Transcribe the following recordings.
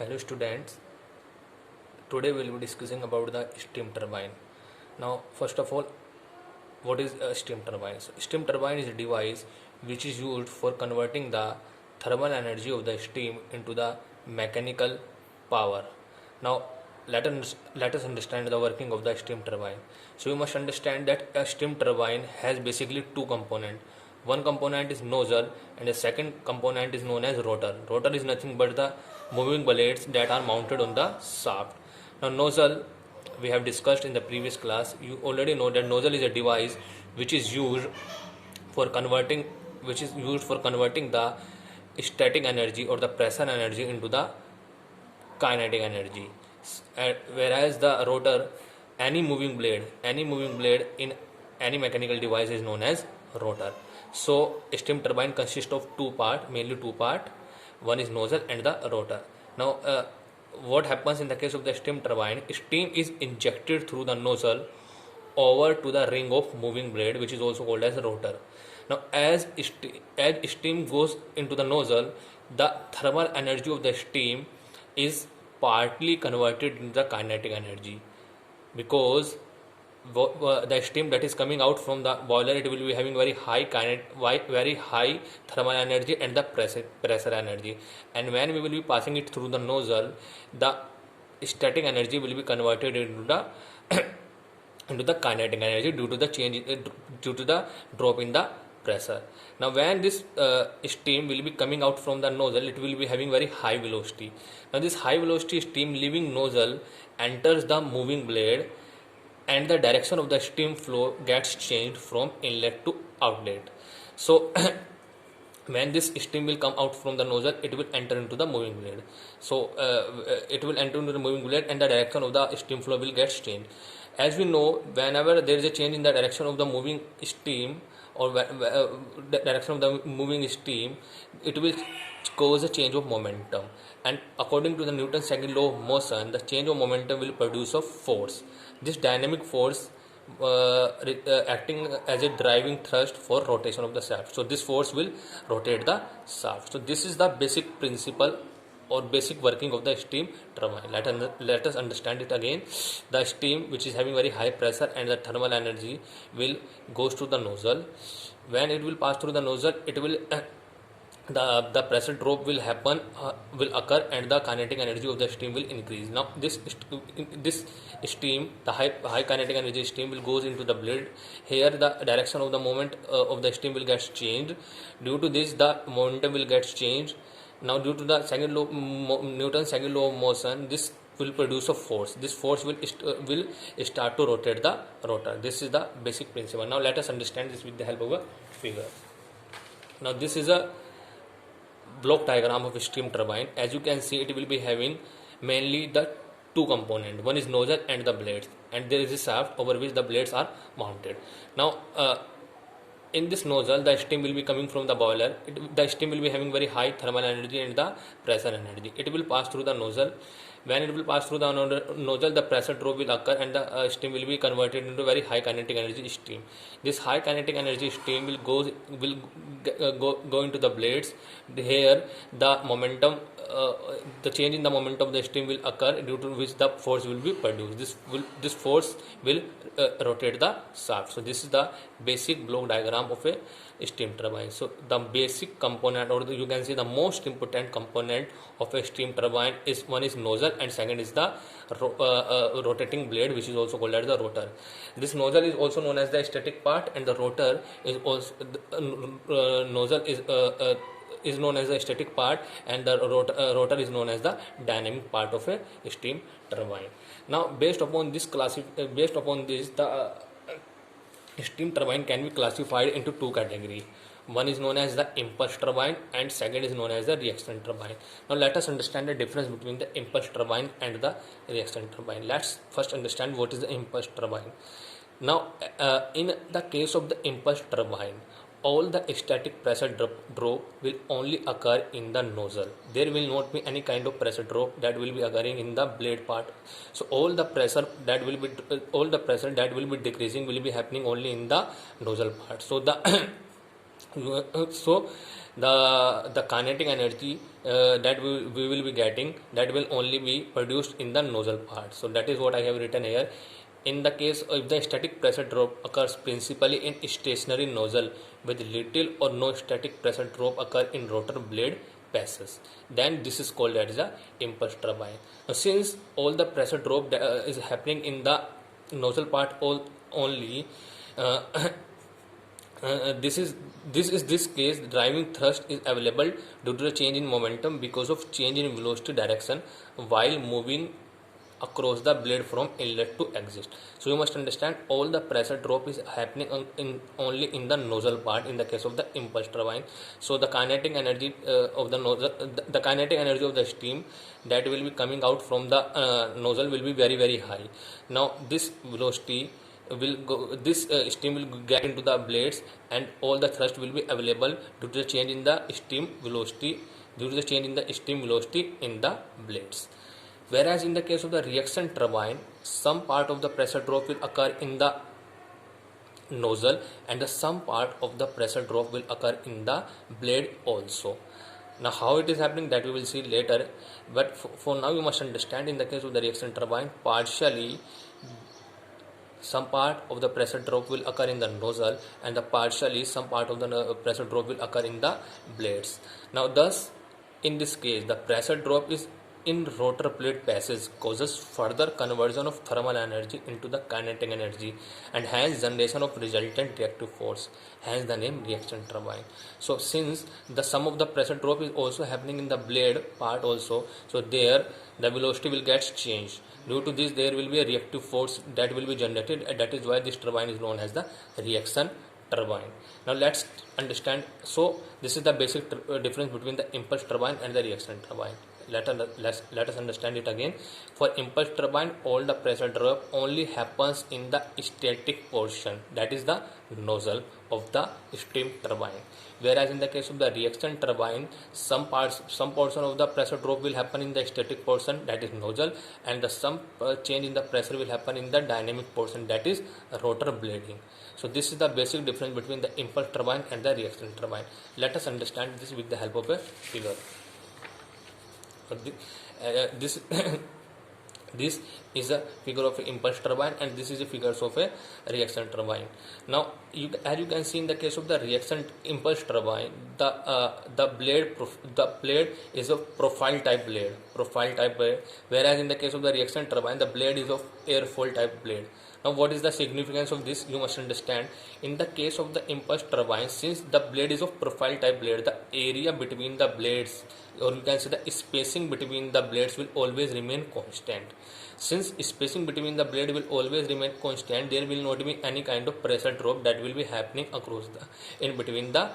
Hello students, today we will be discussing about the steam turbine. Now first of all, what is a steam turbine? So, steam turbine is a device which is used for converting the thermal energy of the steam into the mechanical power. Now let us understand the working of the steam turbine. So you must understand that a steam turbine has basically two components. One component is nozzle and the second component is known as rotor. Rotor is nothing but the moving blades that are mounted on the shaft. Now nozzle we have discussed in the previous class. You already know that nozzle is a device which is used for converting the static energy or the pressure energy into the kinetic energy. Whereas the rotor, any moving blade in any mechanical device is known as rotor. So steam turbine consists of mainly two part. One is nozzle and the rotor. Now what happens in the case of the steam turbine? Steam is injected through the nozzle over to the ring of moving blade, which is also called as rotor. Now as steam goes into the nozzle, the thermal energy of the steam is partly converted into the kinetic energy, because the steam that is coming out from the boiler, it will be having very high thermal energy and the pressure energy, and when we will be passing it through the nozzle, the static energy will be converted into the into the kinetic energy due to the due to the drop in the pressure. Now when this steam will be coming out from the nozzle, it will be having very high velocity. Now this high velocity steam leaving nozzle enters the moving blade, and the direction of the steam flow gets changed from inlet to outlet. So when this steam will come out from the nozzle, it will enter into the moving blade. So it will enter into the moving blade, and the direction of the steam flow will get changed. As we know, whenever there is a change in the direction of the moving steam, or the direction of the moving steam, it will cause a change of momentum, and according to the Newton's second law of motion, the change of momentum will produce a force. This dynamic force acting as a driving thrust for rotation of the shaft. So this force will rotate the shaft. So this is the basic principle or basic working of the steam turbine. Let us understand it again. The steam, which is having very high pressure and the thermal energy, will goes to the nozzle. When it will pass through the nozzle, it will the pressure drop will occur, and the kinetic energy of the steam will increase. Now this steam, the high kinetic energy steam, will goes into the blade. Here the direction of the movement of the steam will get changed. Due to this, the momentum will get changed. Now due to the Newton's second law of motion, this will produce a force. This force will start to rotate the rotor. This is the basic principle. Now let us understand this with the help of a figure. Now this is a block diagram of a steam turbine. As you can see, it will be having mainly the two components. One is nozzle and the blades, and there is a shaft over which the blades are mounted. Now in this nozzle, the steam will be coming from the boiler. The steam will be having very high thermal energy and the pressure energy. It will pass through the nozzle. When it will pass through the nozzle, the pressure drop will occur, and the steam will be converted into very high kinetic energy steam. This high kinetic energy steam will go into the blades. Here the momentum, the change in the momentum of the steam will occur, due to which the force will be produced. This force will rotate the shaft. So this is the basic block diagram of a steam turbine. So the basic component, or you can say the most important component of a steam turbine, is one is nozzle, and second is the rotating blade, which is also called as the rotor. This nozzle is also known as the static part, and the rotor is also nozzle is known as the static part, and the rotor is known as the dynamic part of a steam turbine. Now based upon this, the steam turbine can be classified into two categories. One is known as the impulse turbine, and second is known as the reaction turbine. Now let us understand the difference between the impulse turbine and the reaction turbine. Let's first understand what is the impulse turbine. Now in the case of the impulse turbine, all the static pressure drop will only occur in the nozzle. There will not be any kind of pressure drop that will be occurring in the blade part. So all the pressure that will be decreasing will be happening only in the nozzle part. So the so the kinetic energy that we will be getting, that will only be produced in the nozzle part. So that is what I have written here. In the case of the static pressure drop occurs principally in stationary nozzle with little or no static pressure drop occur in rotor blade passes, then this is called as a impulse turbine. Now, since all the pressure drop is happening in the nozzle part only, uh, this case driving thrust is available due to the change in momentum because of change in velocity direction while moving across the blade from inlet to exit. So you must understand all the pressure drop is happening only in the nozzle part in the case of the impulse turbine. So the kinetic energy of the nozzle, the kinetic energy of the steam that will be coming out from the nozzle will be very high. Now this velocity will go, this steam will get into the blades and all the thrust will be available due to the change in the steam velocity, in the blades. Whereas in the case of the reaction turbine, some part of the pressure drop will occur in the nozzle and some part of the pressure drop will occur in the blade also. Now how it is happening, that we will see later, but for now you must understand, in the case of the reaction turbine, partially some part of the pressure drop will occur in the nozzle and partially some part of the pressure drop will occur in the blades. Now thus in this case the pressure drop is in rotor blade passes causes further conversion of thermal energy into the kinetic energy and hence generation of resultant reactive force, hence the name reaction turbine. So since the sum of the pressure drop is also happening in the blade part also, so there the velocity will get changed. Due to this there will be a reactive force that will be generated, and that is why this turbine is known as the reaction turbine. Now let's understand. So this is the basic difference between the impulse turbine and the reaction turbine. Let us understand it again. For impulse turbine, all the pressure drop only happens in the static portion, that is the nozzle of the steam turbine. Whereas in the case of the reaction turbine, some portion of the pressure drop will happen in the static portion, that is nozzle, and some change in the pressure will happen in the dynamic portion, that is rotor blading. So this is the basic difference between the impulse turbine and the reaction turbine. Let us understand this with the help of a figure. This this is a figure of an impulse turbine and this is a figure of a reaction turbine. Now as you can see, in the case of the reaction impulse turbine, the blade is a profile type blade, whereas in the case of the reaction turbine the blade is of airfoil type blade. Now what is the significance of this? You must understand, in the case of the impulse turbine, since the blade is of profile type blade, the area between the blades, or you can say the spacing between the blades, will always remain constant. Since spacing between the blade will always remain constant, there will not be any kind of pressure drop that will be happening across the in between the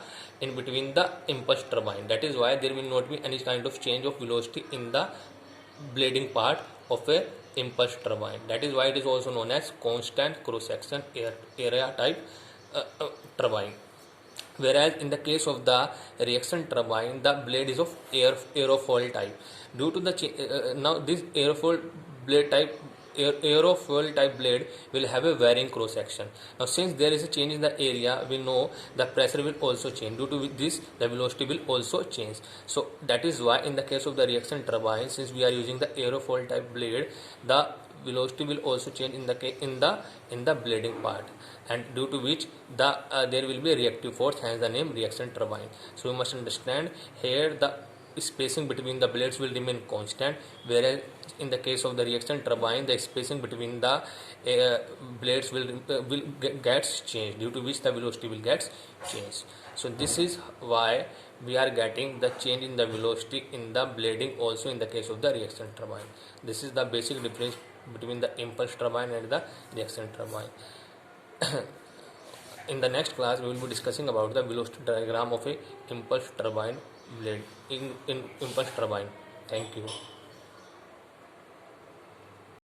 impulse turbine. That is why there will not be any kind of change of velocity in the blading part of a impulse turbine. That is why it is also known as constant cross section area type turbine. Whereas in the case of the reaction turbine, the blade is of aerofoil type. Due to the now this aerofoil type blade will have a varying cross section. Now since there is a change in the area, we know the pressure will also change. Due to this the velocity will also change. So that is why in the case of the reaction turbine, since we are using the aerofoil type blade, the velocity will also change in the blading part, and due to which there will be a reactive force, hence the name reaction turbine. So you must understand, here the spacing between the blades will remain constant, whereas in the case of the reaction turbine the spacing between the blades will gets changed, due to which the velocity will get changed. So this is why we are getting the change in the velocity in the blading also in the case of the reaction turbine. This is the basic difference between the impulse turbine and the reaction turbine. In the next class we will be discussing about the velocity diagram of a impulse turbine blade in impulse turbine. Thank you.